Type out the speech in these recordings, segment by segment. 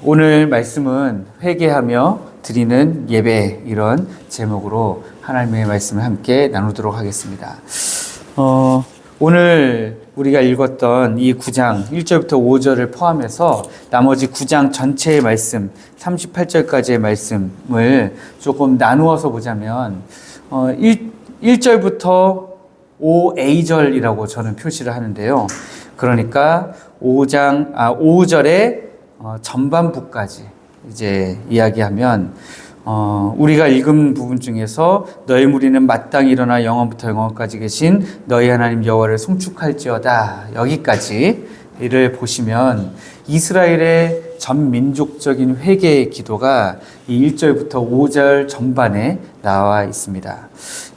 오늘 말씀은 회개하며 드리는 예배, 이런 제목으로 하나님의 말씀을 함께 나누도록 하겠습니다. 오늘 우리가 읽었던 이 9장 1절부터 5절을 포함해서 나머지 9장 전체의 말씀 38절까지의 말씀을 조금 나누어서 보자면 1절부터 5A절이라고 저는 표시를 하는데요. 그러니까 5절의 전반부까지 이제 이야기하면 우리가 읽은 부분 중에서 너희 무리는 마땅히 일어나 영원부터 영원까지 계신 너희 하나님 여호와를 송축할지어다, 여기까지를 보시면 이스라엘의 전민족적인 회개의 기도가 이 1절부터 5절 전반에 나와 있습니다.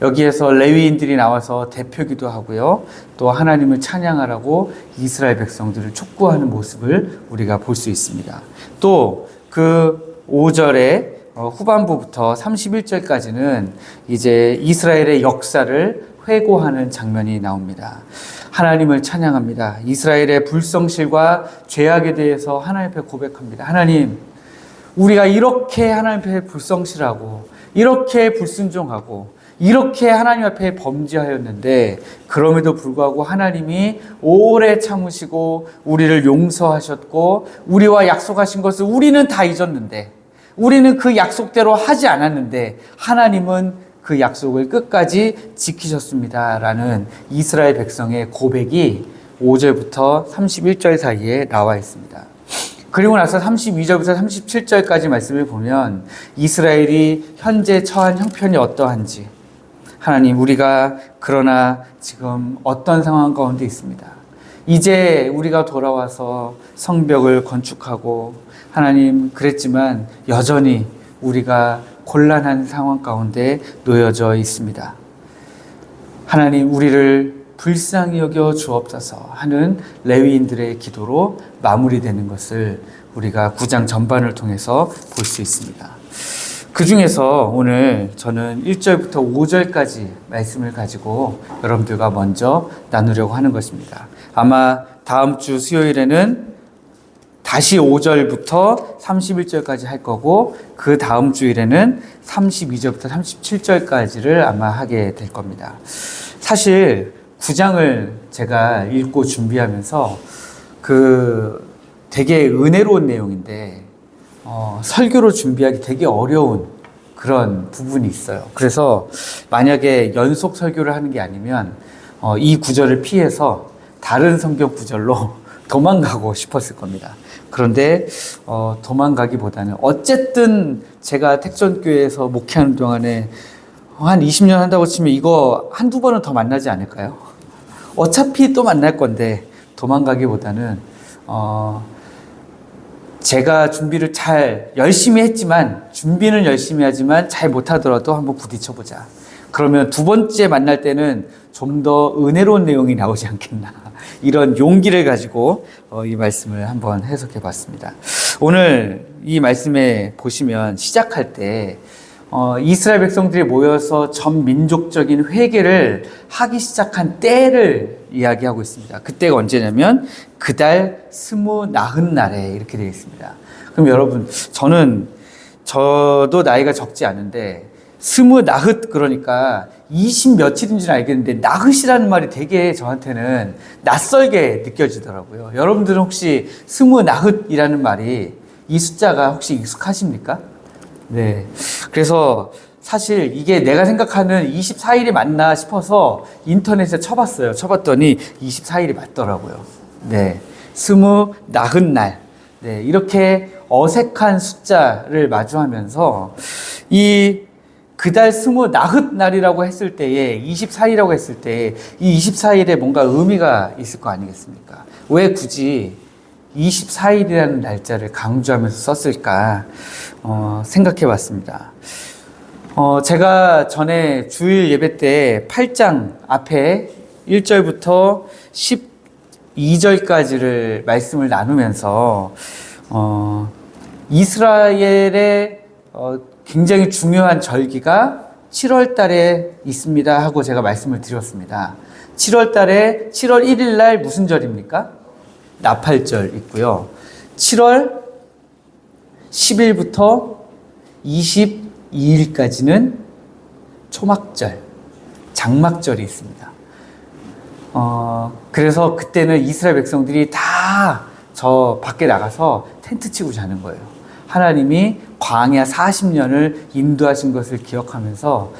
여기에서 레위인들이 나와서 대표기도 하고요, 또 하나님을 찬양하라고 이스라엘 백성들을 촉구하는 모습을 우리가 볼 수 있습니다. 또 그 5절의 후반부부터 31절까지는 이제 이스라엘의 역사를 회고하는 장면이 나옵니다. 하나님을 찬양합니다. 이스라엘의 불성실과 죄악에 대해서 하나님 앞에 고백합니다. 하나님, 우리가 이렇게 하나님 앞에 불성실하고 이렇게 불순종하고 이렇게 하나님 앞에 범죄하였는데 그럼에도 불구하고 하나님이 오래 참으시고 우리를 용서하셨고 우리와 약속하신 것을 우리는 다 잊었는데, 우리는 그 약속대로 하지 않았는데 하나님은 그 약속을 끝까지 지키셨습니다 라는 이스라엘 백성의 고백이 5절부터 31절 사이에 나와 있습니다. 그리고 나서 32절부터 37절까지 말씀을 보면 이스라엘이 현재 처한 형편이 어떠한지, 하나님, 우리가 그러나 지금 어떤 상황 가운데 있습니다. 이제 우리가 돌아와서 성벽을 건축하고 하나님, 그랬지만 여전히 우리가 곤란한 상황 가운데 놓여져 있습니다. 하나님, 우리를 불쌍히 여겨 주옵소서 하는 레위인들의 기도로 마무리되는 것을 우리가 9장 전반을 통해서 볼 수 있습니다. 그 중에서 오늘 저는 1절부터 5절까지 말씀을 가지고 여러분들과 먼저 나누려고 하는 것입니다. 아마 다음 주 수요일에는 다시 5절부터 31절까지 할 거고, 그 다음 주일에는 32절부터 37절까지를 아마 하게 될 겁니다. 사실 9장을 제가 읽고 준비하면서 되게 은혜로운 내용인데 설교로 준비하기 되게 어려운 그런 부분이 있어요. 그래서 만약에 연속 설교를 하는 게 아니면 이 구절을 피해서 다른 성경 구절로 도망가고 싶었을 겁니다. 그런데 도망가기보다는 어쨌든 제가 택전교회에서 목회하는 동안에 한 20년 한다고 치면 이거 한두 번은 더 만나지 않을까요? 어차피 또 만날 건데 도망가기보다는 제가 준비를 열심히 했지만, 준비는 열심히 하지만 잘 못하더라도 한번 부딪혀보자. 그러면 두 번째 만날 때는 좀 더 은혜로운 내용이 나오지 않겠나, 이런 용기를 가지고 이 말씀을 한번 해석해 봤습니다. 오늘 이 말씀에 보시면 시작할 때 이스라엘 백성들이 모여서 전 민족적인 회개를 하기 시작한 때를 이야기하고 있습니다. 그때가 언제냐면 그달 29날에 이렇게 되어 있습니다. 그럼 여러분, 저도 나이가 적지 않은데 29, 그러니까 20 며칠인지는 알겠는데 나흘이라는 말이 되게 저한테는 낯설게 느껴지더라고요. 여러분들은 혹시 29이라는 말이, 이 숫자가 혹시 익숙하십니까? 네. 그래서 사실 이게 내가 생각하는 24일이 맞나 싶어서 인터넷에 쳐봤어요. 쳐봤더니 24일이 맞더라고요. 네. 29날. 네. 이렇게 어색한 숫자를 마주하면서 그달 29날이라고 했을 때에, 24일이라고 했을 때에 이 24일에 뭔가 의미가 있을 거 아니겠습니까? 왜 굳이 24일이라는 날짜를 강조하면서 썼을까 생각해 봤습니다. 제가 전에 주일 예배 때 8장 앞에 1절부터 12절까지를 말씀을 나누면서 이스라엘의 굉장히 중요한 절기가 7월 달에 있습니다 하고 제가 말씀을 드렸습니다. 7월 1일 날 무슨 절입니까? 나팔절 있고요. 7월 10일부터 22일까지는 초막절, 장막절이 있습니다. 그래서 그때는 이스라엘 백성들이 다 저 밖에 나가서 텐트 치고 자는 거예요. 하나님이 광야 40년을 인도하신 것을 기억하면서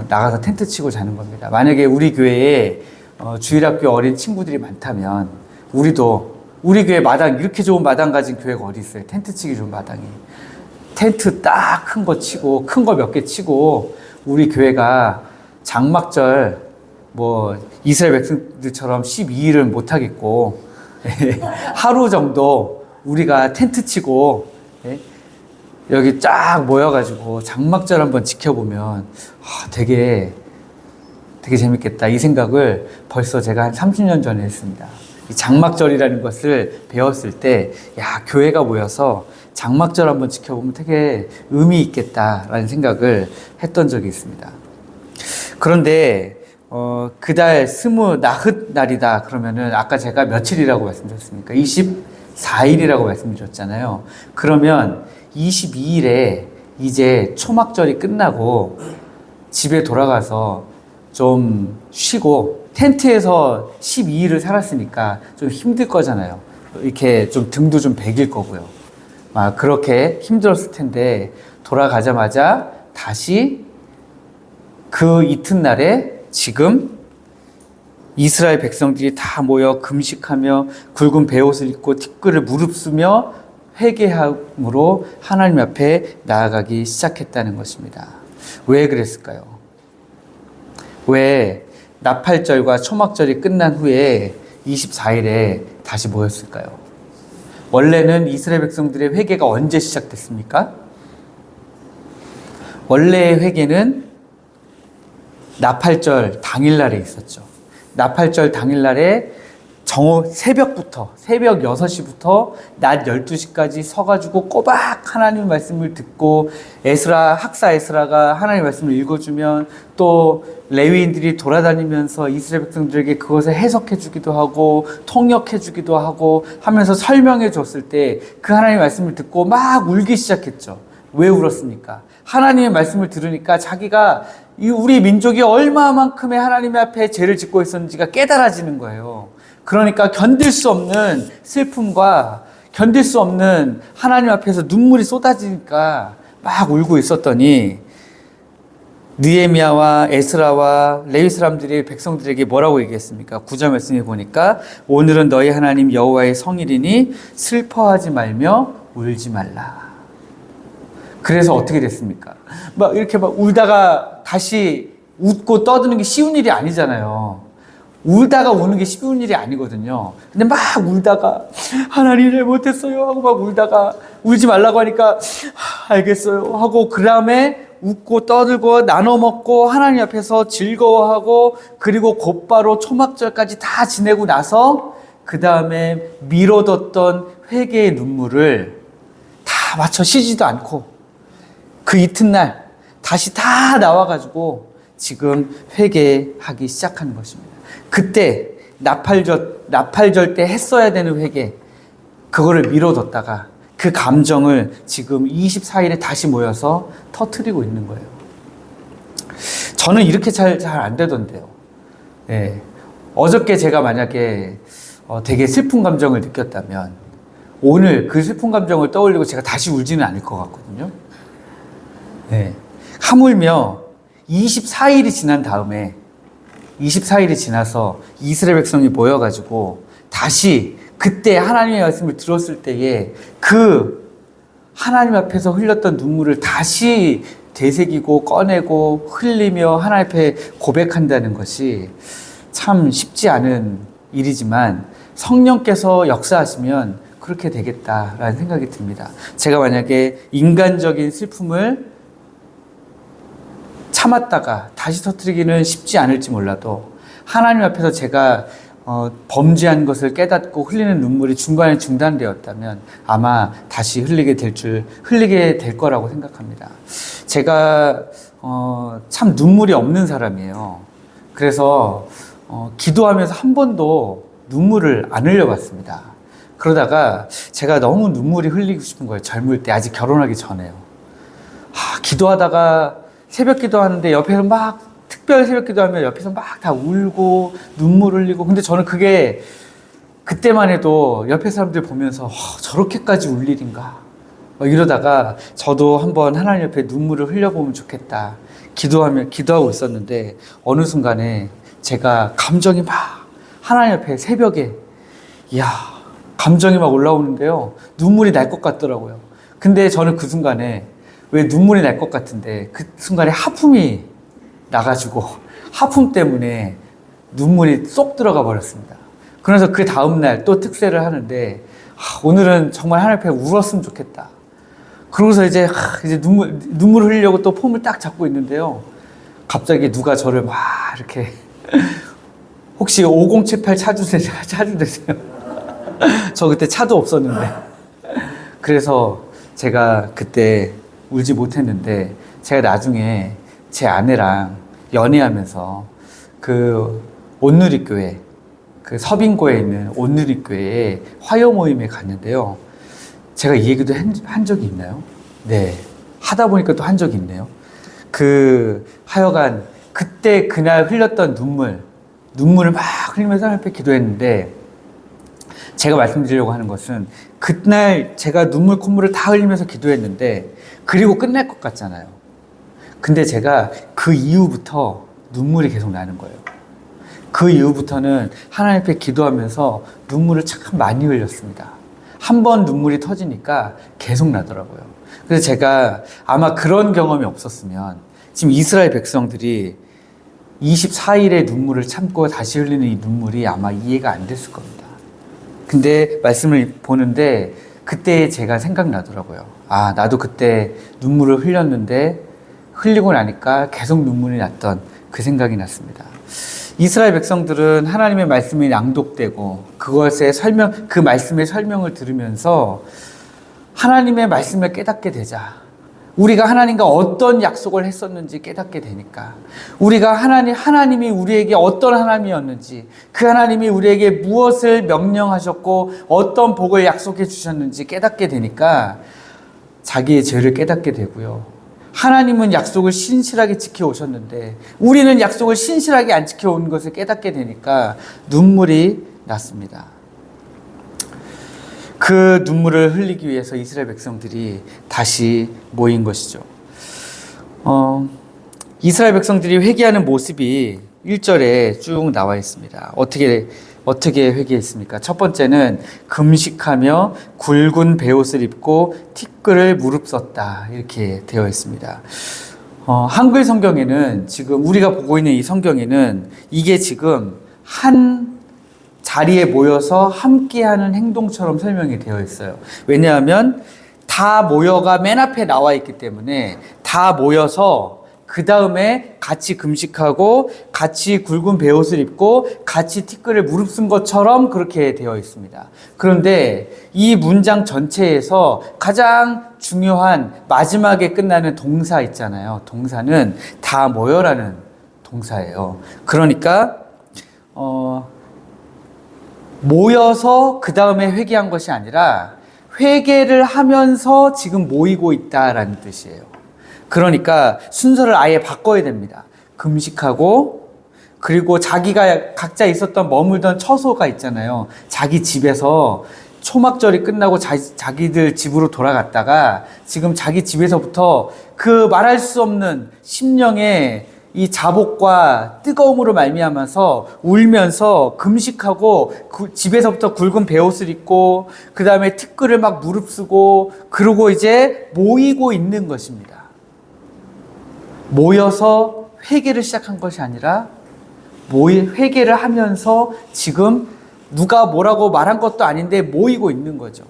나가서 텐트 치고 자는 겁니다. 만약에 우리 교회에 주일학교 어린 친구들이 많다면 우리 교회 마당, 이렇게 좋은 마당 가진 교회가 어디 있어요? 텐트 치기 좋은 마당이. 텐트 딱 큰 거 치고, 큰 거 몇 개 치고, 우리 교회가 장막절, 이스라엘 백성들처럼 12일은 못하겠고, 하루 정도 우리가 텐트 치고, 여기 쫙 모여가지고 장막절 한번 지켜보면, 되게 재밌겠다. 이 생각을 벌써 제가 한 30년 전에 했습니다. 이 장막절이라는 것을 배웠을 때, 교회가 모여서 장막절 한번 지켜보면 되게 의미 있겠다라는 생각을 했던 적이 있습니다. 그런데 그달 스무 나흘 날이다 그러면은 아까 제가 며칠이라고 말씀드렸습니까? 24일이라고 말씀드렸잖아요. 그러면 22일에 이제 초막절이 끝나고 집에 돌아가서 좀 쉬고, 텐트에서 12일을 살았으니까 좀 힘들 거잖아요. 이렇게 좀 등도 좀 베길 거고요. 그렇게 힘들었을 텐데 돌아가자마자 다시 그 이튿날에 지금 이스라엘 백성들이 다 모여 금식하며 굵은 베옷을 입고 티끌을 무릅쓰며 회개함으로 하나님 앞에 나아가기 시작했다는 것입니다. 왜 그랬을까요? 왜 나팔절과 초막절이 끝난 후에 24일에 다시 모였을까요? 원래는 이스라엘 백성들의 회개가 언제 시작됐습니까? 원래의 회개는 나팔절 당일날에 있었죠. 나팔절 당일날에 새벽 6시부터 낮 12시까지 서가지고 꼬박 하나님 말씀을 듣고, 학사 에스라가 하나님 말씀을 읽어주면 또 레위인들이 돌아다니면서 이스라엘 백성들에게 그것을 해석해 주기도 하고 통역해 주기도 하고 하면서 설명해 줬을 때 그 하나님 말씀을 듣고 막 울기 시작했죠. 왜 울었습니까? 하나님의 말씀을 들으니까 자기가 우리 민족이 얼마만큼의 하나님 앞에 죄를 짓고 있었는지가 깨달아지는 거예요. 그러니까 견딜 수 없는 슬픔과 견딜 수 없는 하나님 앞에서 눈물이 쏟아지니까 막 울고 있었더니, 느헤미야와 에스라와 레위 사람들이 백성들에게 뭐라고 얘기했습니까? 9절 말씀에 보니까 오늘은 너희 하나님 여호와의 성일이니 슬퍼하지 말며 울지 말라. 그래서 어떻게 됐습니까? 이렇게 울다가 다시 웃고 떠드는 게 쉬운 일이 아니잖아요. 울다가 우는 게 쉬운 일이 아니거든요. 근데 막 울다가 하나님 잘못했어요 하고 막 울다가 울지 말라고 하니까 알겠어요 하고, 그 다음에 웃고 떠들고 나눠 먹고 하나님 앞에서 즐거워하고, 그리고 곧바로 초막절까지 다 지내고 나서 그 다음에 미뤄뒀던 회개의 눈물을 다 맞춰 쉬지도 않고 그 이튿날 다시 다 나와가지고 지금 회개하기 시작하는 것입니다. 그때 나팔절 때 했어야 되는 회개, 그거를 미뤄뒀다가 그 감정을 지금 24일에 다시 모여서 터뜨리고 있는 거예요. 저는 이렇게 잘 안 되던데요. 어저께 제가 만약에 되게 슬픈 감정을 느꼈다면 오늘 그 슬픈 감정을 떠올리고 제가 다시 울지는 않을 것 같거든요. 하물며 24일이 지난 다음에 24일이 지나서 이스라엘 백성이 모여가지고 다시 그때 하나님의 말씀을 들었을 때에 그 하나님 앞에서 흘렸던 눈물을 다시 되새기고 꺼내고 흘리며 하나님 앞에 고백한다는 것이 참 쉽지 않은 일이지만 성령께서 역사하시면 그렇게 되겠다라는 생각이 듭니다. 제가 만약에 인간적인 슬픔을 참았다가 다시 터뜨리기는 쉽지 않을지 몰라도 하나님 앞에서 제가 범죄한 것을 깨닫고 흘리는 눈물이 중간에 중단되었다면 아마 다시 흘리게 될 거라고 생각합니다. 제가 참 눈물이 없는 사람이에요. 그래서 기도하면서 한 번도 눈물을 안 흘려봤습니다. 그러다가 제가 너무 눈물이 흘리고 싶은 거예요. 젊을 때, 아직 결혼하기 전에요. 기도하다가 새벽 기도하는데 옆에서 막, 특별 새벽 기도하면 옆에서 막 다 울고 눈물 흘리고. 근데 저는 그게 그때만 해도 옆에 사람들 보면서 저렇게까지 울 일인가 이러다가 저도 한번 하나님 옆에 눈물을 흘려보면 좋겠다 기도하고 있었는데, 어느 순간에 제가 감정이 막 하나님 옆에 새벽에 감정이 막 올라오는데요, 눈물이 날 것 같더라고요. 근데 저는 그 순간에, 왜 눈물이 날 것 같은데 그 순간에 하품이 나가지고 하품 때문에 눈물이 쏙 들어가 버렸습니다. 그래서 그 다음날 또 특세를 하는데, 오늘은 정말 하나님 앞에 울었으면 좋겠다. 그러고서 이제 눈물 흘리려고 또 폼을 딱 잡고 있는데요, 갑자기 누가 저를 막 이렇게 혹시 5078 차 주세요? 저 그때 차도 없었는데. 그래서 제가 그때 울지 못했는데, 제가 나중에 제 아내랑 연애하면서 그 온누리교회, 그 서빙고에 있는 온누리교회에 화요 모임에 갔는데요. 제가 이 얘기도 한 적이 있나요? 네. 하다 보니까 또 한 적이 있네요. 하여간 그때 그날 흘렸던 눈물을 막 흘리면서 하나님 앞에 기도했는데, 제가 말씀드리려고 하는 것은, 그날 제가 콧물을 다 흘리면서 기도했는데, 그리고 끝날 것 같잖아요. 근데 제가 그 이후부터 눈물이 계속 나는 거예요. 그 이후부터는 하나님 앞에 기도하면서 눈물을 참 많이 흘렸습니다. 한 번 눈물이 터지니까 계속 나더라고요. 그래서 제가 아마 그런 경험이 없었으면 지금 이스라엘 백성들이 24일의 눈물을 참고 다시 흘리는 이 눈물이 아마 이해가 안 됐을 겁니다. 근데 말씀을 보는데 그때 제가 생각나더라고요. 나도 그때 눈물을 흘렸는데, 흘리고 나니까 계속 눈물이 났던 그 생각이 났습니다. 이스라엘 백성들은 하나님의 말씀이 낭독되고 그 말씀의 설명을 들으면서 하나님의 말씀을 깨닫게 되자, 우리가 하나님과 어떤 약속을 했었는지 깨닫게 되니까, 우리가 하나님이 우리에게 어떤 하나님이었는지, 그 하나님이 우리에게 무엇을 명령하셨고 어떤 복을 약속해 주셨는지 깨닫게 되니까 자기의 죄를 깨닫게 되고요. 하나님은 약속을 신실하게 지켜오셨는데 우리는 약속을 신실하게 안 지켜온 것을 깨닫게 되니까 눈물이 났습니다. 그 눈물을 흘리기 위해서 이스라엘 백성들이 다시 모인 것이죠. 이스라엘 백성들이 회개하는 모습이 1절에 쭉 나와 있습니다. 어떻게 회개했습니까? 첫 번째는 금식하며 굵은 베옷을 입고 티끌을 무릅썼다, 이렇게 되어 있습니다. 한글 성경에는, 지금 우리가 보고 있는 이 성경에는 이게 지금 한 자리에 모여서 함께하는 행동처럼 설명이 되어 있어요. 왜냐하면 다 모여가 맨 앞에 나와 있기 때문에 다 모여서 그 다음에 같이 금식하고 같이 굵은 베옷을 입고 같이 티끌을 무릅쓴 것처럼 그렇게 되어 있습니다. 그런데 이 문장 전체에서 가장 중요한 마지막에 끝나는 동사 있잖아요. 동사는 다 모여라는 동사예요. 그러니까 모여서 그 다음에 회개한 것이 아니라 회개를 하면서 지금 모이고 있다라는 뜻이에요. 그러니까 순서를 아예 바꿔야 됩니다. 금식하고, 그리고 자기가 각자 머물던 처소가 있잖아요. 자기 집에서 초막절이 끝나고 자기들 집으로 돌아갔다가 지금 자기 집에서부터 그 말할 수 없는 심령의 이 자복과 뜨거움으로 말미암아서 울면서 금식하고 집에서부터 굵은 베옷을 입고 그 다음에 티끌을 막 무릅쓰고, 그러고 이제 모이고 있는 것입니다. 모여서 회개를 시작한 것이 아니라 회개를 하면서 지금 누가 뭐라고 말한 것도 아닌데 모이고 있는 거죠.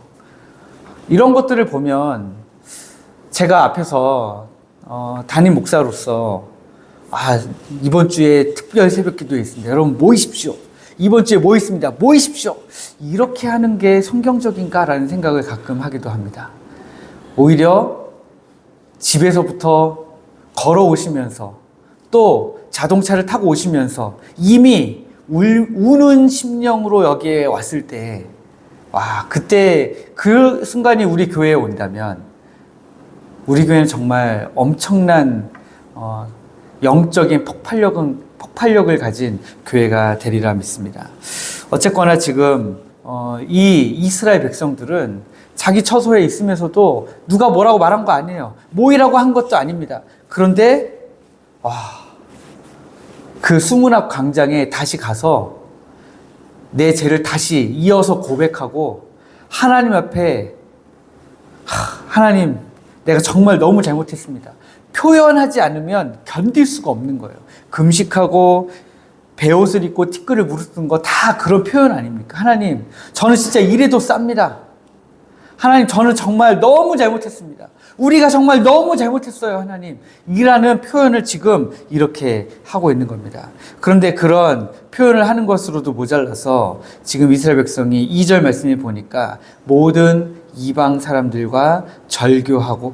이런 것들을 보면 제가 앞에서 담임 목사로서 이번 주에 특별 새벽 기도에 있습니다. 여러분 모이십시오. 이번 주에 뭐 있습니다. 모이십시오. 이렇게 하는 게 성경적인가라는 생각을 가끔 하기도 합니다. 오히려 집에서부터 걸어오시면서 또 자동차를 타고 오시면서 이미 우는 심령으로 여기에 왔을 때 와, 그때 그 순간이 우리 교회에 온다면 우리 교회는 정말 엄청난 영적인 폭발력을 가진 교회가 되리라 믿습니다. 어쨌거나 지금 이 이스라엘 백성들은 자기 처소에 있으면서도 누가 뭐라고 말한 거 아니에요. 모이라고 한 것도 아닙니다. 그런데 그 수문 앞 광장에 다시 가서 내 죄를 다시 이어서 고백하고 하나님 앞에 하나님, 내가 정말 너무 잘못했습니다. 표현하지 않으면 견딜 수가 없는 거예요. 금식하고 베옷을 입고 티끌을 물었던 거 다 그런 표현 아닙니까? 하나님, 저는 진짜 이래도 쌉니다. 하나님, 저는 정말 너무 잘못했습니다. 우리가 정말 너무 잘못했어요, 하나님. 이라는 표현을 지금 이렇게 하고 있는 겁니다. 그런데 그런 표현을 하는 것으로도 모자라서 지금 이스라엘 백성이 2절 말씀에 보니까 모든 이방 사람들과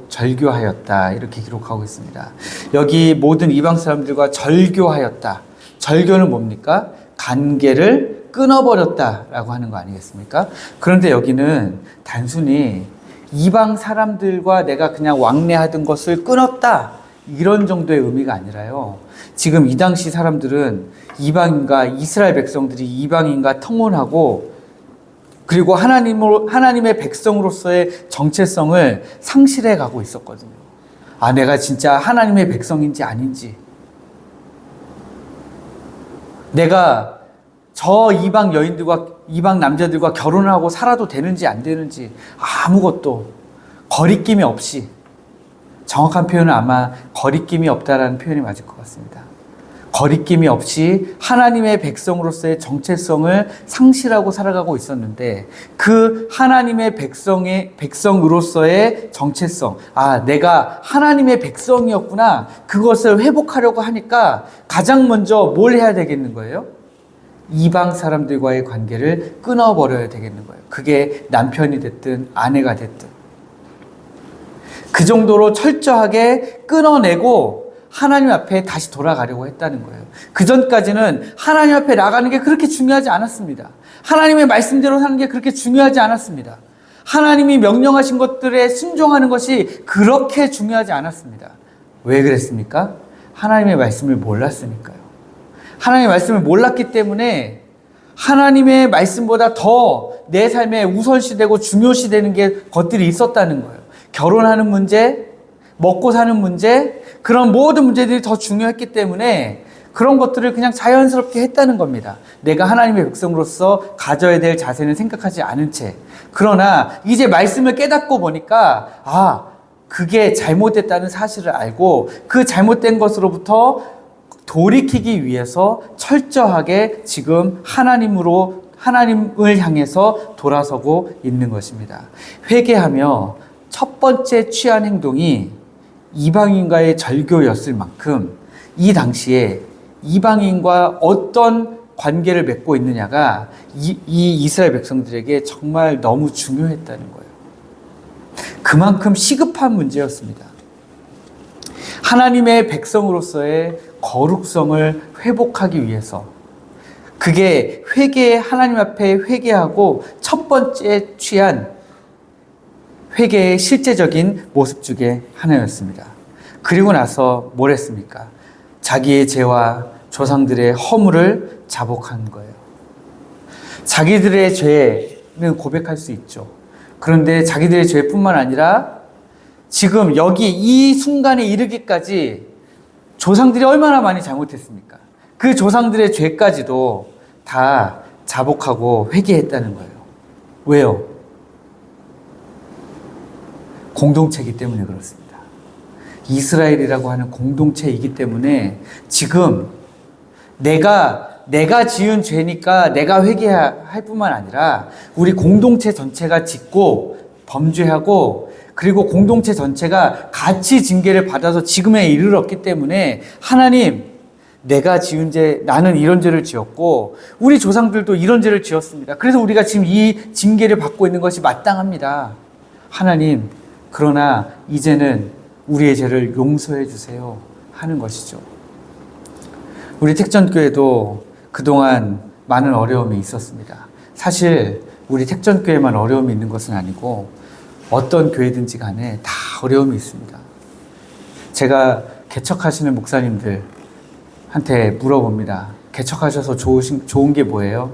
절교하였다. 이렇게 기록하고 있습니다. 여기 모든 이방 사람들과 절교하였다. 절교는 뭡니까? 관계를 끊어버렸다라고 하는 거 아니겠습니까? 그런데 여기는 단순히 이방 사람들과 내가 그냥 왕래하던 것을 끊었다, 이런 정도의 의미가 아니라요, 지금 이 당시 사람들은 이방인과 이스라엘 백성들이 이방인과 통혼하고 그리고 하나님의 백성으로서의 정체성을 상실해 가고 있었거든요. 아, 내가 진짜 하나님의 백성인지 아닌지, 내가 저 이방 여인들과 이방 남자들과 결혼을 하고 살아도 되는지 안 되는지 아무것도 거리낌이 없이, 정확한 표현은 아마 거리낌이 없다라는 표현이 맞을 것 같습니다. 거리낌이 없이 하나님의 백성으로서의 정체성을 상실하고 살아가고 있었는데, 그 하나님의 백성으로서의 정체성, 내가 하나님의 백성이었구나, 그것을 회복하려고 하니까 가장 먼저 뭘 해야 되겠는 거예요? 이방 사람들과의 관계를 끊어버려야 되겠는 거예요. 그게 남편이 됐든 아내가 됐든. 그 정도로 철저하게 끊어내고 하나님 앞에 다시 돌아가려고 했다는 거예요. 그 전까지는 하나님 앞에 나가는 게 그렇게 중요하지 않았습니다. 하나님의 말씀대로 사는 게 그렇게 중요하지 않았습니다. 하나님이 명령하신 것들에 순종하는 것이 그렇게 중요하지 않았습니다. 왜 그랬습니까? 하나님의 말씀을 몰랐으니까요. 하나님의 말씀을 몰랐기 때문에 하나님의 말씀보다 더 내 삶에 우선시되고 중요시되는 것들이 있었다는 거예요. 결혼하는 문제, 먹고 사는 문제, 그런 모든 문제들이 더 중요했기 때문에 그런 것들을 그냥 자연스럽게 했다는 겁니다. 내가 하나님의 백성으로서 가져야 될 자세는 생각하지 않은 채. 그러나 이제 말씀을 깨닫고 보니까 그게 잘못됐다는 사실을 알고 그 잘못된 것으로부터 돌이키기 위해서 철저하게 지금 하나님을 향해서 돌아서고 있는 것입니다. 회개하며 첫 번째 취한 행동이 이방인과의 절교였을 만큼 이 당시에 이방인과 어떤 관계를 맺고 있느냐가 이 이스라엘 백성들에게 정말 너무 중요했다는 거예요. 그만큼 시급한 문제였습니다. 하나님의 백성으로서의 거룩성을 회복하기 위해서, 그게 하나님 앞에 회개하고 첫 번째 취한 회개의 실제적인 모습 중에 하나였습니다. 그리고 나서 뭘 했습니까? 자기의 죄와 조상들의 허물을 자복한 거예요. 자기들의 죄는 고백할 수 있죠. 그런데 자기들의 죄뿐만 아니라 지금 여기 이 순간에 이르기까지 조상들이 얼마나 많이 잘못했습니까? 그 조상들의 죄까지도 다 자복하고 회개했다는 거예요. 왜요? 공동체이기 때문에 그렇습니다. 이스라엘이라고 하는 공동체이기 때문에 지금 내가 지은 죄니까 내가 회개할 뿐만 아니라 우리 공동체 전체가 짓고 범죄하고, 그리고 공동체 전체가 같이 징계를 받아서 지금에 이르렀기 때문에 하나님, 내가 지은 죄, 나는 이런 죄를 지었고 우리 조상들도 이런 죄를 지었습니다. 그래서 우리가 지금 이 징계를 받고 있는 것이 마땅합니다. 하나님, 그러나 이제는 우리의 죄를 용서해 주세요 하는 것이죠. 우리 택전교회도 그동안 많은 어려움이 있었습니다. 사실 우리 택전교회만 어려움이 있는 것은 아니고 어떤 교회든지 간에 다 어려움이 있습니다. 제가 개척하시는 목사님들한테 물어봅니다. 개척하셔서 좋은 게 뭐예요?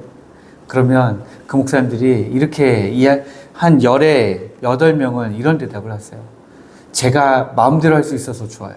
그러면 그 목사님들이 이렇게 한 열에 8명은 이런 대답을 하세요. 제가 마음대로 할 수 있어서 좋아요.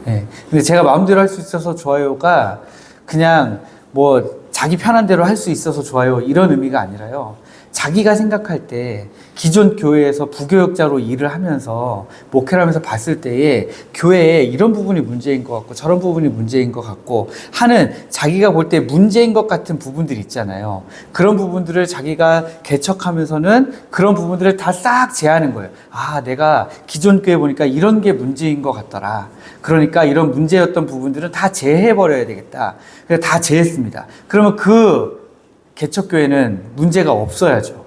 네. 근데 제가 마음대로 할 수 있어서 좋아요가 그냥 뭐 자기 편한 대로 할 수 있어서 좋아요 이런 의미가 아니라요. 자기가 생각할 때 기존 교회에서 부교역자로 일을 하면서 목회를 하면서 봤을 때에 교회에 이런 부분이 문제인 것 같고 저런 부분이 문제인 것 같고 하는 자기가 볼 때 문제인 것 같은 부분들이 있잖아요. 그런 부분들을 자기가 개척하면서는 그런 부분들을 다 싹 제하는 거예요. 아, 내가 기존 교회 보니까 이런 게 문제인 것 같더라. 그러니까 이런 문제였던 부분들은 다 제해버려야 되겠다. 그래서 다 제했습니다. 그러면 그 개척교회는 문제가 없어야죠.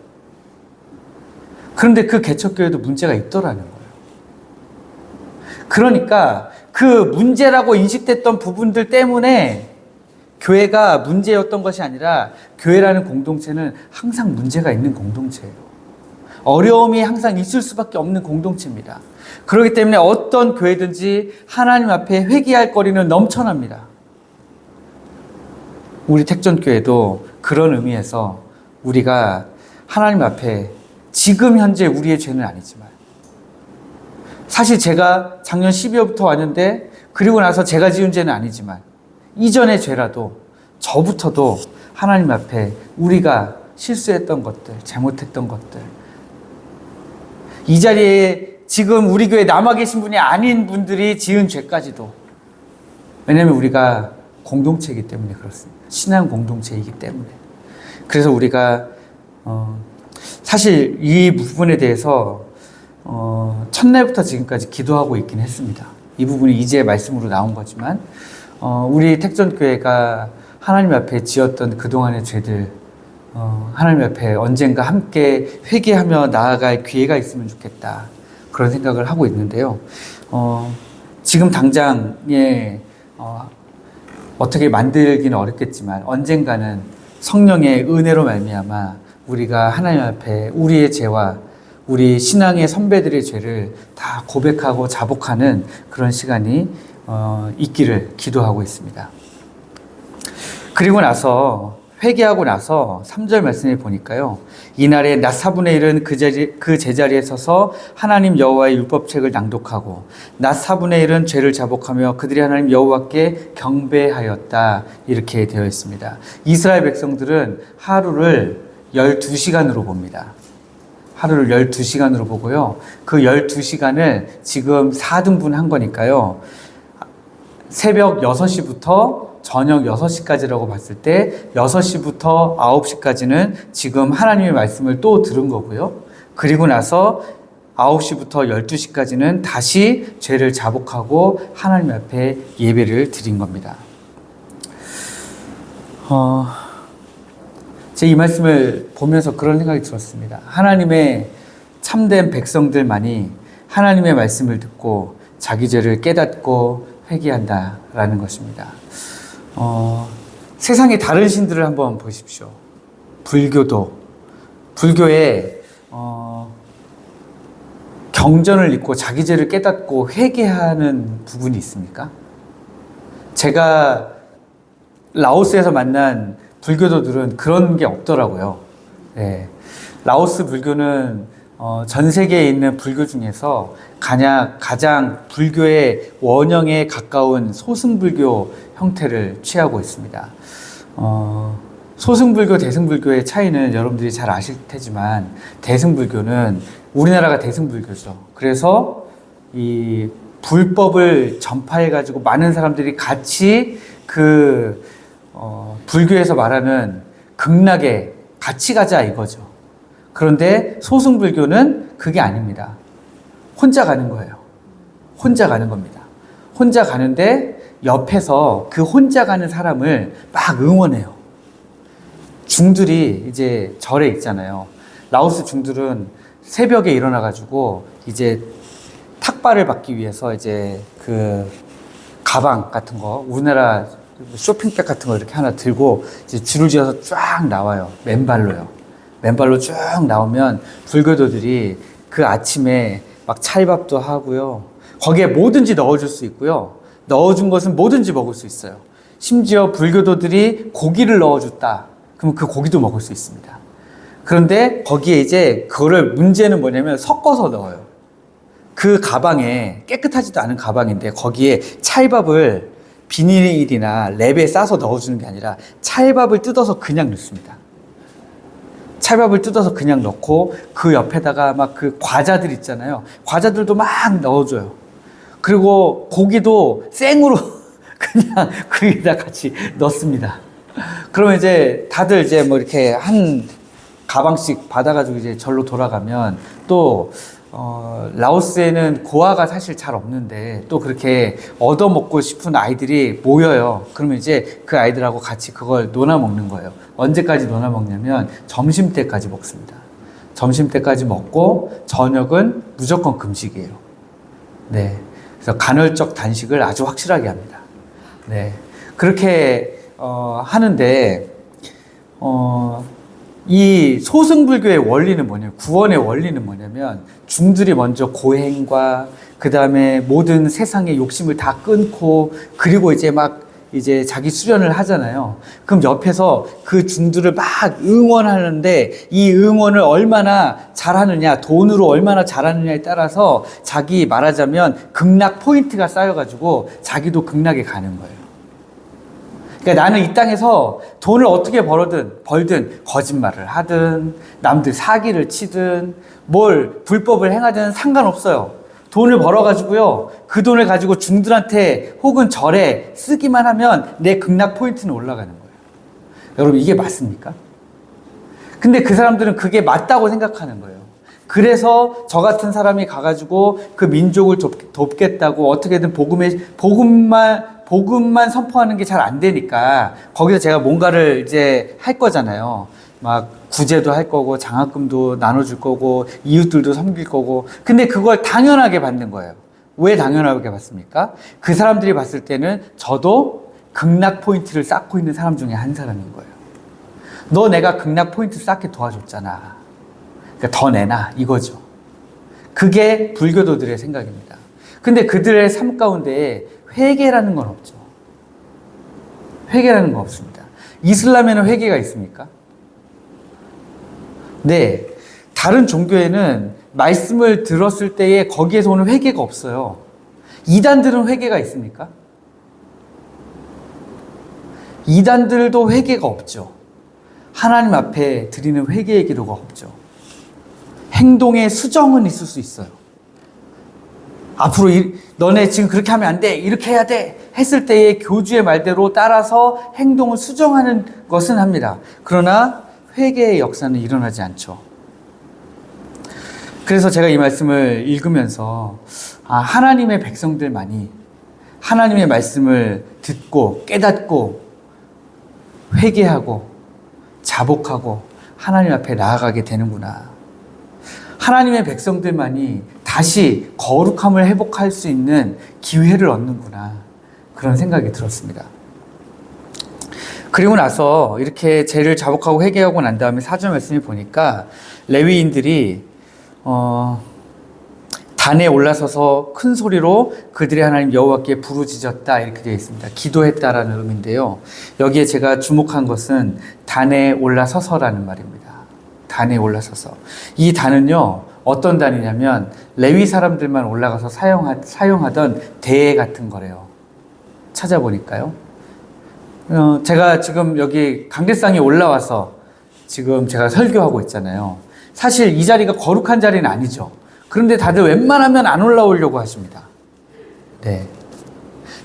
그런데 그 개척교회도 문제가 있더라는 거예요. 그러니까 그 문제라고 인식됐던 부분들 때문에 교회가 문제였던 것이 아니라 교회라는 공동체는 항상 문제가 있는 공동체예요. 어려움이 항상 있을 수밖에 없는 공동체입니다. 그렇기 때문에 어떤 교회든지 하나님 앞에 회개할 거리는 넘쳐납니다. 우리 택전교회도 그런 의미에서 우리가 하나님 앞에 지금 현재 우리의 죄는 아니지만 사실 제가 작년 12월부터 왔는데 그리고 나서 제가 지은 죄는 아니지만 이전의 죄라도 저부터도 하나님 앞에 우리가 실수했던 것들, 잘못했던 것들 이 자리에 지금 우리 교회에 남아 계신 분이 아닌 분들이 지은 죄까지도 왜냐하면 우리가 공동체이기 때문에 그렇습니다. 신앙 공동체이기 때문에. 그래서 우리가 사실 이 부분에 대해서 첫날부터 지금까지 기도하고 있긴 했습니다. 이 부분이 이제 말씀으로 나온 거지만 우리 택전교회가 하나님 앞에 지었던 그동안의 죄들 하나님 앞에 언젠가 함께 회개하며 나아갈 기회가 있으면 좋겠다. 그런 생각을 하고 있는데요. 지금 당장에 어떻게 만들기는 어렵겠지만 언젠가는 성령의 은혜로 말미암아 우리가 하나님 앞에 우리의 죄와 우리 신앙의 선배들의 죄를 다 고백하고 자복하는 그런 시간이 있기를 기도하고 있습니다. 그리고 나서 회개하고 나서 3절 말씀에 보니까요. 이날에 낮 4분의 1은 그 제자리에 서서 하나님 여호와의 율법책을 낭독하고 낮 4분의 1은 죄를 자복하며 그들이 하나님 여호와께 경배하였다. 이렇게 되어 있습니다. 이스라엘 백성들은 하루를 12시간으로 봅니다. 하루를 12시간으로 보고요. 그 12시간을 지금 4등분 한 거니까요. 새벽 6시부터 저녁 6시까지라고 봤을 때 6시부터 9시까지는 지금 하나님의 말씀을 또 들은 거고요. 그리고 나서 9시부터 12시까지는 다시 죄를 자복하고 하나님 앞에 예배를 드린 겁니다. 제가 이 말씀을 보면서 그런 생각이 들었습니다. 하나님의 참된 백성들만이 하나님의 말씀을 듣고 자기 죄를 깨닫고 회개한다라는 것입니다. 세상의 다른 신들을 한번 보십시오. 불교에 경전을 읽고 자기 죄를 깨닫고 회개하는 부분이 있습니까? 제가 라오스에서 만난 불교도들은 그런 게 없더라고요. 네. 라오스 불교는 전 세계에 있는 불교 중에서 가장 불교의 원형에 가까운 소승불교 형태를 취하고 있습니다. 소승불교, 대승불교의 차이는 여러분들이 잘 아실 테지만 대승불교는 우리나라가 대승불교죠. 그래서 이 불법을 전파해가지고 많은 사람들이 같이 불교에서 말하는 극락에 같이 가자 이거죠. 그런데 소승불교는 그게 아닙니다. 혼자 가는 거예요. 혼자 가는 겁니다. 혼자 가는데 옆에서 그 혼자 가는 사람을 막 응원해요. 중들이 이제 절에 있잖아요. 라오스 중들은 새벽에 일어나가지고 이제 탁발을 받기 위해서 이제 그 가방 같은 거, 우리나라 쇼핑백 같은 거 이렇게 하나 들고 이제 줄을 지어서 쫙 나와요. 맨발로요. 맨발로 쭉 나오면 불교도들이 그 아침에 막 찰밥도 하고요. 거기에 뭐든지 넣어줄 수 있고요. 넣어준 것은 뭐든지 먹을 수 있어요. 심지어 불교도들이 고기를 넣어줬다. 그러면 그 고기도 먹을 수 있습니다. 그런데 거기에 이제 그거를 문제는 뭐냐면 섞어서 넣어요. 그 가방에 깨끗하지도 않은 가방인데 거기에 찰밥을 비닐이나 랩에 싸서 넣어주는 게 아니라 찰밥을 뜯어서 그냥 넣습니다. 찰밥을 뜯어서 그냥 넣고 그 옆에다가 막 그 과자들 있잖아요. 과자들도 막 넣어줘요. 그리고 고기도 생으로 그냥 거기다 같이 넣습니다. 그러면 이제 다들 이제 뭐 이렇게 한 가방씩 받아가지고 이제 절로 돌아가면 또 라오스에는 고아가 사실 잘 없는데 또 그렇게 얻어먹고 싶은 아이들이 모여요. 그러면 이제 그 아이들하고 같이 그걸 논아 먹는 거예요. 언제까지 논아 먹냐면 점심때까지 먹습니다. 점심때까지 먹고 저녁은 무조건 금식이에요. 네. 그래서 간헐적 단식을 아주 확실하게 합니다. 네. 그렇게 하는데 이 소승불교의 원리는 뭐냐면, 구원의 원리는 뭐냐면 중들이 먼저 고행과 그 다음에 모든 세상의 욕심을 다 끊고 그리고 이제 자기 수련을 하잖아요. 그럼 옆에서 그 중들을 막 응원하는데 이 응원을 얼마나 잘하느냐, 돈으로 얼마나 잘하느냐에 따라서 자기 말하자면 극락 포인트가 쌓여가지고 자기도 극락에 가는 거예요. 그러니까 나는 이 땅에서 돈을 어떻게 벌든 거짓말을 하든 남들 사기를 치든 뭘 불법을 행하든 상관없어요. 돈을 벌어가지고요, 그 돈을 가지고 중들한테 혹은 절에 쓰기만 하면 내 극락 포인트는 올라가는 거예요. 여러분, 이게 맞습니까? 근데 그 사람들은 그게 맞다고 생각하는 거예요. 그래서 저 같은 사람이 가가지고 그 민족을 돕겠다고 어떻게든 복음만 선포하는 게 잘 안 되니까 거기서 제가 뭔가를 이제 할 거잖아요. 막 구제도 할 거고 장학금도 나눠줄 거고 이웃들도 섬길 거고. 근데 그걸 당연하게 받는 거예요. 왜 당연하게 받습니까? 그 사람들이 봤을 때는 저도 극락 포인트를 쌓고 있는 사람 중에 한 사람인 거예요. 너 내가 극락 포인트 쌓게 도와줬잖아. 그러니까 더 내놔, 이거죠. 그게 불교도들의 생각입니다. 근데 그들의 삶 가운데 회개라는 건 없죠. 회개라는 건 없습니다. 이슬람에는 회개가 있습니까? 네. 다른 종교에는 말씀을 들었을 때에 거기에서 오는 회개가 없어요. 이단들은 회개가 있습니까? 이단들도 회개가 없죠. 하나님 앞에 드리는 회개의 기도가 없죠. 행동의 수정은 있을 수 있어요. 앞으로 너네 지금 그렇게 하면 안 돼, 이렇게 해야 돼 했을 때의 교주의 말대로 따라서 행동을 수정하는 것은 합니다. 그러나 회개의 역사는 일어나지 않죠. 그래서 제가 이 말씀을 읽으면서 하나님의 백성들만이 하나님의 말씀을 듣고 깨닫고 회개하고 자복하고 하나님 앞에 나아가게 되는구나. 하나님의 백성들만이 다시 거룩함을 회복할 수 있는 기회를 얻는구나. 그런 생각이 들었습니다. 그리고 나서 이렇게 죄를 자복하고 회개하고 난 다음에 4절 말씀을 보니까 레위인들이 단에 올라서서 큰 소리로 그들의 하나님 여호와께 부르짖었다, 이렇게 되어 있습니다. 기도했다라는 의미인데요. 여기에 제가 주목한 것은 단에 올라서서라는 말입니다. 단에 올라서서. 이 단은요, 어떤 단이냐면 레위 사람들만 올라가서 사용하던 대 같은 거래요. 찾아보니까요. 제가 지금 여기 강대상에 올라와서 지금 제가 설교하고 있잖아요. 사실 이 자리가 거룩한 자리는 아니죠. 그런데 다들 웬만하면 안 올라오려고 하십니다. 네.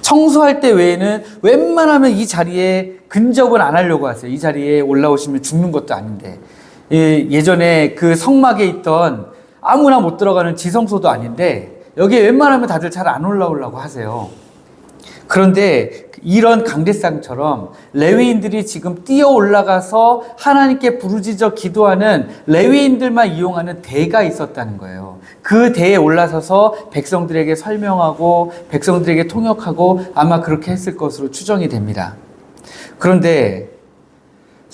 청소할 때 외에는 웬만하면 이 자리에 근접을 안 하려고 하세요. 이 자리에 올라오시면 죽는 것도 아닌데. 예전에 그 성막에 있던 아무나 못 들어가는 지성소도 아닌데 여기에 웬만하면 다들 잘 안 올라오려고 하세요. 그런데 이런 강대상처럼 레위인들이 지금 뛰어 올라가서 하나님께 부르짖어 기도하는 레위인들만 이용하는 대가 있었다는 거예요. 그 대에 올라서서 백성들에게 설명하고 백성들에게 통역하고 아마 그렇게 했을 것으로 추정이 됩니다. 그런데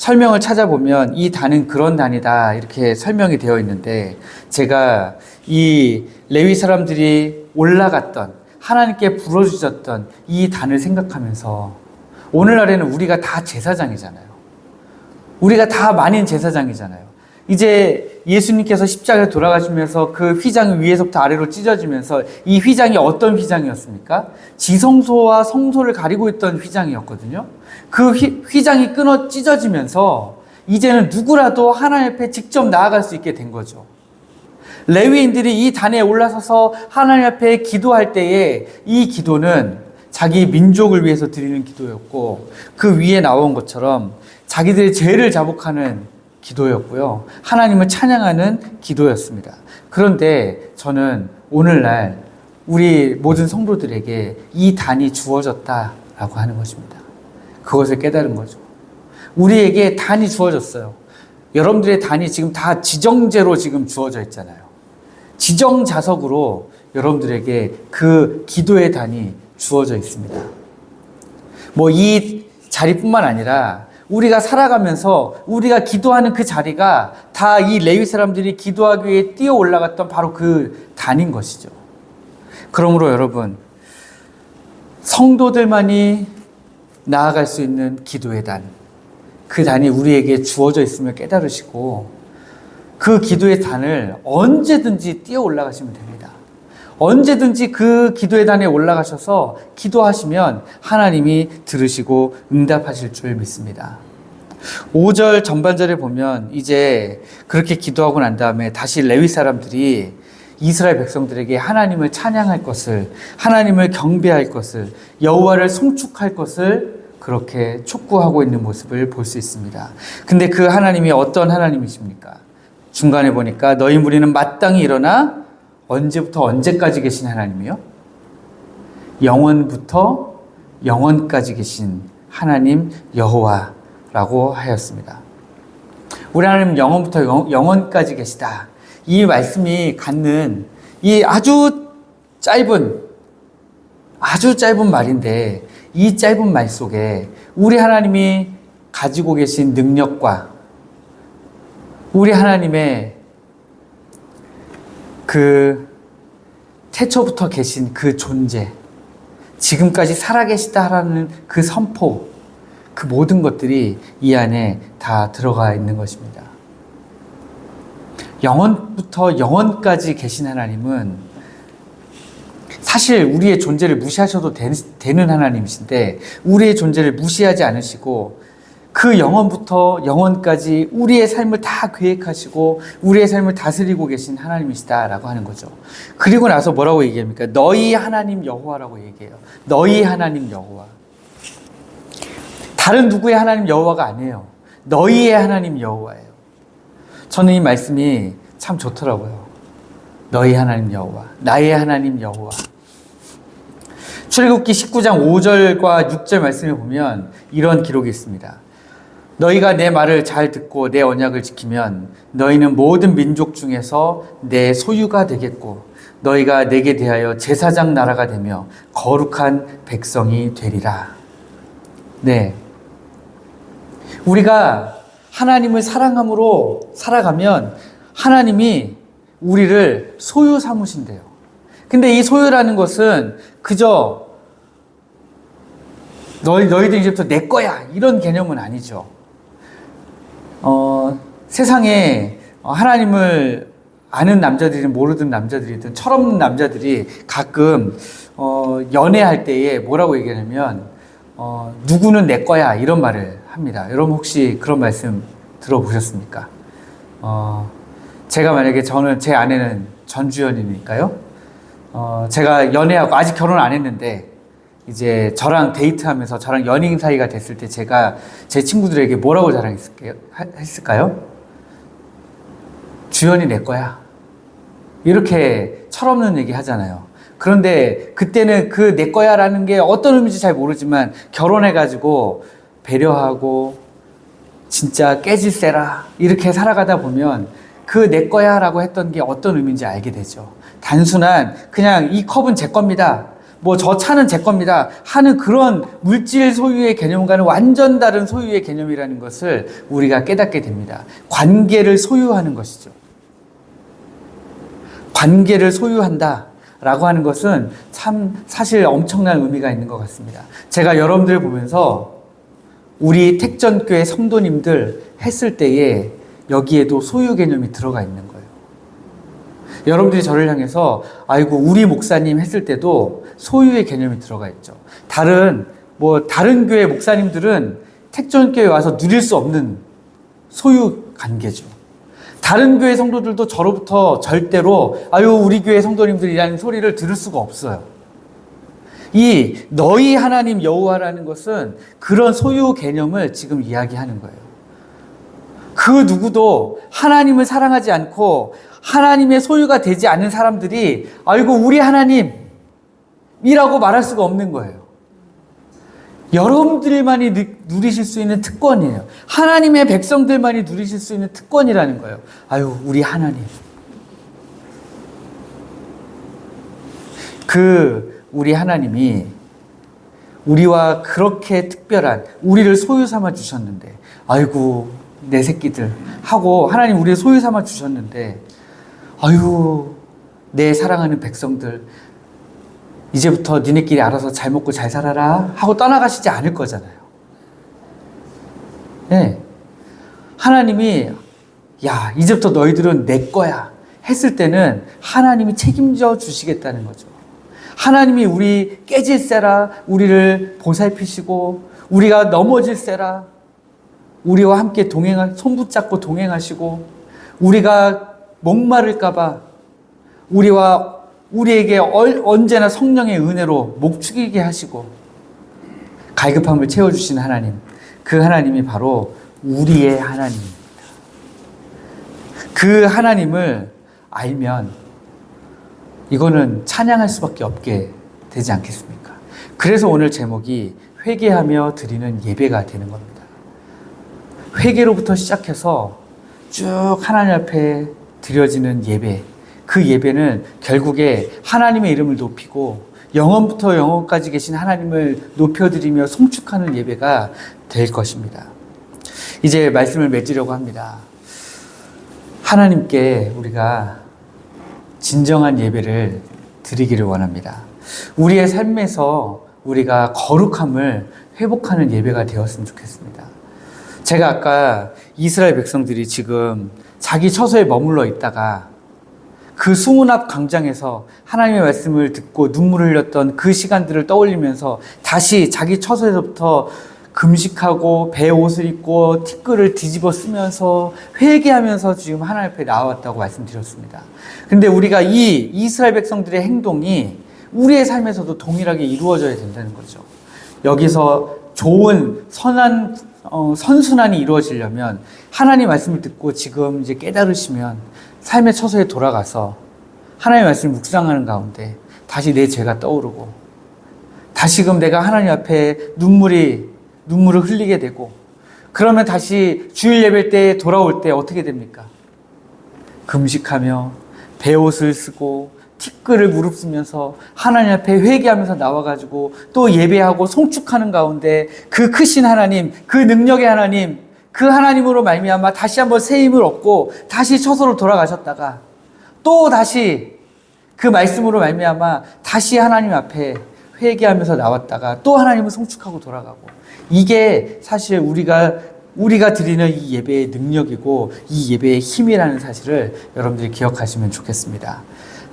설명을 찾아보면 이 단은 그런 단이다 이렇게 설명이 되어 있는데, 제가 이 레위 사람들이 올라갔던, 하나님께 부르짖었던 이 단을 생각하면서, 오늘날에는 우리가 다 제사장이잖아요. 우리가 다 만인 제사장이잖아요. 이제 예수님께서 십자가에 돌아가시면서 그 휘장이 위에서부터 아래로 찢어지면서, 이 휘장이 어떤 휘장이었습니까? 지성소와 성소를 가리고 있던 휘장이었거든요. 그 휘장이 끊어 찢어지면서 이제는 누구라도 하나님 앞에 직접 나아갈 수 있게 된 거죠. 레위인들이 이 단에 올라서서 하나님 앞에 기도할 때에 이 기도는 자기 민족을 위해서 드리는 기도였고, 그 위에 나온 것처럼 자기들의 죄를 자복하는 기도였고요, 하나님을 찬양하는 기도였습니다. 그런데 저는 오늘날 우리 모든 성도들에게 이 단이 주어졌다라고 하는 것입니다. 그것을 깨달은 거죠. 우리에게 단이 주어졌어요. 여러분들의 단이 지금 다 지정제로 지금 주어져 있잖아요. 지정자석으로 여러분들에게 그 기도의 단이 주어져 있습니다. 뭐 이 자리뿐만 아니라 우리가 살아가면서 우리가 기도하는 그 자리가 다 이 레위 사람들이 기도하기 위해 뛰어 올라갔던 바로 그 단인 것이죠. 그러므로 여러분, 성도들만이 나아갈 수 있는 기도의 단, 그 단이 우리에게 주어져 있음을 깨달으시고, 그 기도의 단을 언제든지 뛰어 올라가시면 됩니다. 언제든지 그 기도의 단에 올라가셔서 기도하시면 하나님이 들으시고 응답하실 줄 믿습니다. 5절 전반절에 보면 이제 그렇게 기도하고 난 다음에 다시 레위 사람들이 이스라엘 백성들에게 하나님을 찬양할 것을, 하나님을 경배할 것을, 여호와를 송축할 것을 그렇게 촉구하고 있는 모습을 볼 수 있습니다. 근데 그 하나님이 어떤 하나님이십니까? 중간에 보니까 너희 무리는 마땅히 일어나 언제부터 언제까지 계신 하나님이요? 영원부터 영원까지 계신 하나님 여호와라고 하였습니다. 우리 하나님 영원부터 영원까지 계시다. 이 말씀이 갖는 이 아주 짧은 말인데, 이 짧은 말 속에 우리 하나님이 가지고 계신 능력과 우리 하나님의 그 태초부터 계신 그 존재, 지금까지 살아계시다라는 그 선포, 그 모든 것들이 이 안에 다 들어가 있는 것입니다. 영원부터 영원까지 계신 하나님은 사실 우리의 존재를 무시하셔도 되는 하나님이신데, 우리의 존재를 무시하지 않으시고 그 영원부터 영원까지 우리의 삶을 다 계획하시고 우리의 삶을 다스리고 계신 하나님이시다라고 하는 거죠. 그리고 나서 뭐라고 얘기합니까? 너희 하나님 여호와라고 얘기해요. 너희 하나님 여호와. 다른 누구의 하나님 여호와가 아니에요. 너희의 하나님 여호와예요. 저는 이 말씀이 참 좋더라고요. 너희 하나님 여호와, 나의 하나님 여호와. 출애굽기 19장 5절과 6절 말씀을 보면 이런 기록이 있습니다. 너희가 내 말을 잘 듣고 내 언약을 지키면 너희는 모든 민족 중에서 내 소유가 되겠고, 너희가 내게 대하여 제사장 나라가 되며 거룩한 백성이 되리라. 네, 우리가 하나님을 사랑함으로 살아가면 하나님이 우리를 소유 삼으신대요. 근데 이 소유라는 것은 그저 너희들 이제부터 내 거야 이런 개념은 아니죠. 세상에 하나님을 아는 남자들이든 모르는 남자들이든 철없는 남자들이 가끔 연애할 때에 뭐라고 얘기하냐면 누구는 내 거야 이런 말을 합니다. 여러분 혹시 그런 말씀 들어보셨습니까? 제가 만약에 제 아내는 전주현이니까요. 제가 연애하고 아직 결혼 안 했는데 이제 저랑 데이트하면서 저랑 연인 사이가 됐을 때 제가 제 친구들에게 뭐라고 자랑했을까요? 주현이 내 거야. 이렇게 철없는 얘기 하잖아요. 그런데 그때는 그 내 거야 라는 게 어떤 의미인지 잘 모르지만 결혼해가지고 배려하고 진짜 깨질세라 이렇게 살아가다 보면 그 내 거야 라고 했던 게 어떤 의미인지 알게 되죠. 단순한 그냥 이 컵은 제 겁니다. 뭐 저 차는 제 겁니다 하는 그런 물질 소유의 개념과는 완전 다른 소유의 개념이라는 것을 우리가 깨닫게 됩니다. 관계를 소유하는 것이죠. 관계를 소유한다 라고 하는 것은 참 사실 엄청난 의미가 있는 것 같습니다. 제가 여러분들 보면서 우리 택전교회 성도님들 했을 때에 여기에도 소유 개념이 들어가 있는 거예요. 여러분들이 저를 향해서 아이고 우리 목사님 했을 때도 소유의 개념이 들어가 있죠. 다른 교회 목사님들은 택전교회 와서 누릴 수 없는 소유 관계죠. 다른 교회 성도들도 저로부터 절대로 아유 우리 교회 성도님들이라는 소리를 들을 수가 없어요. 이 너희 하나님 여호와라는 것은 그런 소유 개념을 지금 이야기하는 거예요. 그 누구도 하나님을 사랑하지 않고 하나님의 소유가 되지 않는 사람들이 아이고 우리 하나님이라고 말할 수가 없는 거예요. 여러분들만이 누리실 수 있는 특권이에요. 하나님의 백성들만이 누리실 수 있는 특권이라는 거예요. 아유 우리 하나님. 우리 하나님이 우리와 그렇게 특별한 우리를 소유 삼아 주셨는데 아이고 내 새끼들 하고 하나님 우리를 소유 삼아 주셨는데 아유 내 사랑하는 백성들 이제부터 니네끼리 알아서 잘 먹고 잘 살아라 하고 떠나가시지 않을 거잖아요. 네. 하나님이 야 이제부터 너희들은 내 거야 했을 때는 하나님이 책임져 주시겠다는 거죠. 하나님이 우리 깨질세라 우리를 보살피시고 우리가 넘어질세라 우리와 함께 손붙잡고 동행하시고 우리가 목마를까봐 우리에게 언제나 성령의 은혜로 목 축이게 하시고 갈급함을 채워주시는 하나님, 그 하나님이 바로 우리의 하나님입니다. 그 하나님을 알면 이거는 찬양할 수밖에 없게 되지 않겠습니까? 그래서 오늘 제목이 회개하며 드리는 예배가 되는 겁니다. 회개로부터 시작해서 쭉 하나님 앞에 드려지는 예배, 그 예배는 결국에 하나님의 이름을 높이고 영원부터 영원까지 계신 하나님을 높여드리며 송축하는 예배가 될 것입니다. 이제 말씀을 맺으려고 합니다. 하나님께 우리가 진정한 예배를 드리기를 원합니다. 우리의 삶에서 우리가 거룩함을 회복하는 예배가 되었으면 좋겠습니다. 제가 아까 이스라엘 백성들이 지금 자기 처소에 머물러 있다가 그 수문 앞 광장에서 하나님의 말씀을 듣고 눈물을 흘렸던 그 시간들을 떠올리면서 다시 자기 처소에서부터 금식하고 배 옷을 입고 티끌을 뒤집어 쓰면서 회개하면서 지금 하나님 앞에 나왔다고 말씀드렸습니다. 근데 우리가 이 이스라엘 백성들의 행동이 우리의 삶에서도 동일하게 이루어져야 된다는 거죠. 여기서 좋은 선한 선순환이 이루어지려면 하나님 말씀을 듣고 지금 이제 깨달으시면 삶의 처소에 돌아가서 하나님의 말씀을 묵상하는 가운데 다시 내 죄가 떠오르고 다시금 내가 하나님 앞에 눈물을 흘리게 되고 그러면 다시 주일 예배 때 돌아올 때 어떻게 됩니까? 금식하며 배옷을 쓰고 티끌을 무릅쓰면서 하나님 앞에 회개하면서 나와가지고 또 예배하고 송축하는 가운데 그 크신 하나님, 그 능력의 하나님, 그 하나님으로 말미암아 다시 한번 새 힘을 얻고 다시 처소로 돌아가셨다가 또 다시 그 말씀으로 말미암아 다시 하나님 앞에 회개하면서 나왔다가 또 하나님을 송축하고 돌아가고 이게 사실 우리가 드리는 이 예배의 능력이고 이 예배의 힘이라는 사실을 여러분들이 기억하시면 좋겠습니다.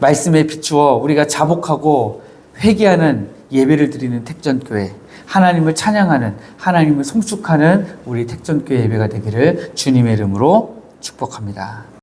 말씀에 비추어 우리가 자복하고 회개하는 예배를 드리는 택전교회, 하나님을 찬양하는, 하나님을 송축하는 우리 택전교회 예배가 되기를 주님의 이름으로 축복합니다.